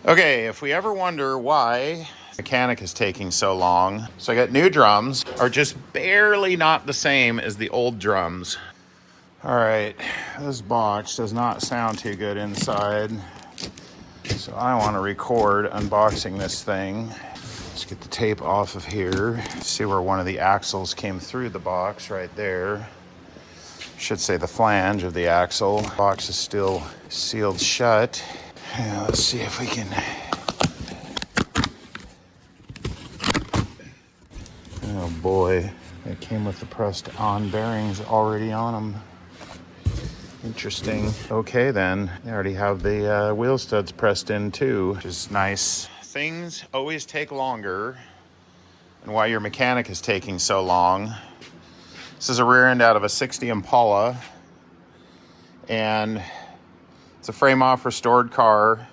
Okay, if we ever wonder why the mechanic is taking so long, so I got new drums, are just barely not the same as the old drums. All right, this box does not sound too good inside, so I want to record unboxing this thing. Let's get the tape off of here. See where one of the axles came through the box right there. Should say the flange of the axle. Box is still sealed shut. Yeah, let's see if we can. Oh boy, it came with the pressed on bearings already on them. Interesting. Okay then, they already have the wheel studs pressed in too, which is nice. Things always take longer, and why your mechanic is taking so long. This is a rear end out of a 60 Impala, and it's a frame off restored car.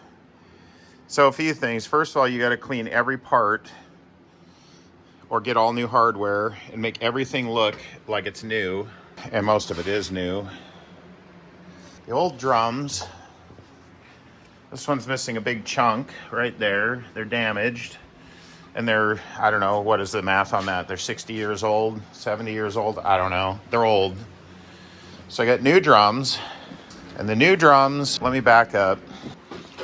So a few things. First of all, you got to clean every part or get all new hardware and make everything look like it's new, and most of it is new. The old drums, this one's missing a big chunk right there. They're damaged, and they're, I don't know, what is the math on that? They're 60 years old, 70 years old, I don't know. They're old. So I got new drums, and the new drums, let me back up,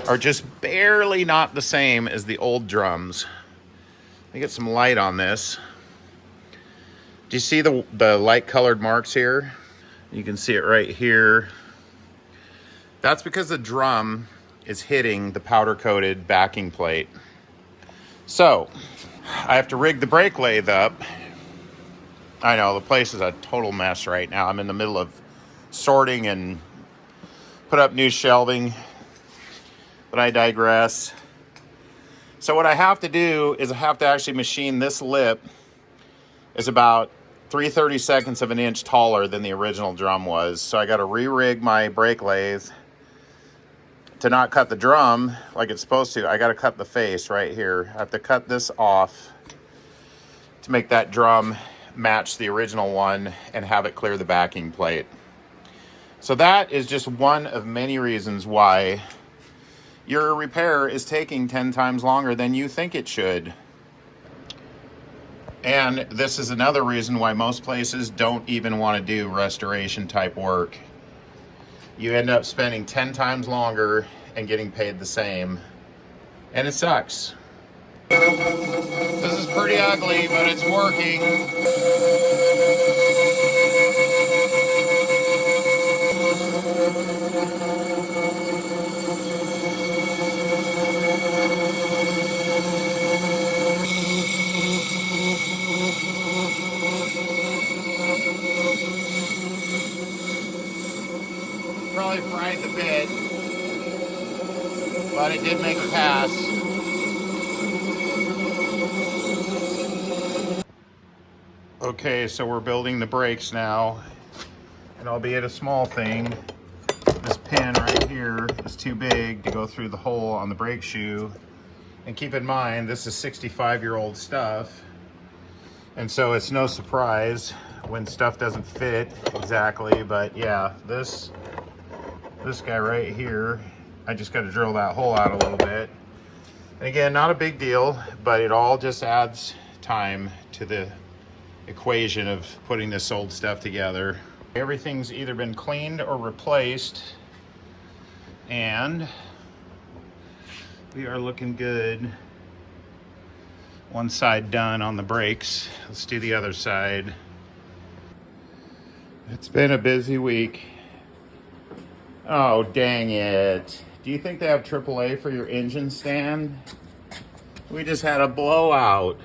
are just barely not the same as the old drums. Let me get some light on this. Do you see the light colored marks here? You can see it right here. That's because the drum is hitting the powder coated backing plate. So I have to rig the brake lathe up. I know the place is a total mess right now. I'm in the middle of sorting and put up new shelving, but I digress. So what I have to do is I have to actually machine this lip. Is about 3/32 of an inch taller than the original drum was. So I got to re-rig my brake lathe to not cut the drum like it's supposed to. I got to cut the face right here. I have to cut this off to make that drum match the original one and have it clear the backing plate. So that is just one of many reasons why your repair is taking 10 times longer than you think it should. And this is another reason why most places don't even want to do restoration type work. You end up spending 10 times longer and getting paid the same. And it sucks. This is pretty ugly, but it's working. Probably fried the bit, but it did make a pass. Okay, so we're building the brakes now, and albeit a small thing, this pin right here is too big to go through the hole on the brake shoe. And keep in mind, this is 65-year-old stuff, and so it's no surprise when stuff doesn't fit exactly. But yeah, this guy right here, I just got to drill that hole out a little bit. And again, not a big deal, but it all just adds time to the equation of putting this old stuff together. Everything's either been cleaned or replaced, and we are looking good. One side done on the brakes. Let's do the other side. It's been a busy week. Oh, dang it. Do you think they have AAA for your engine stand? We just had a blowout.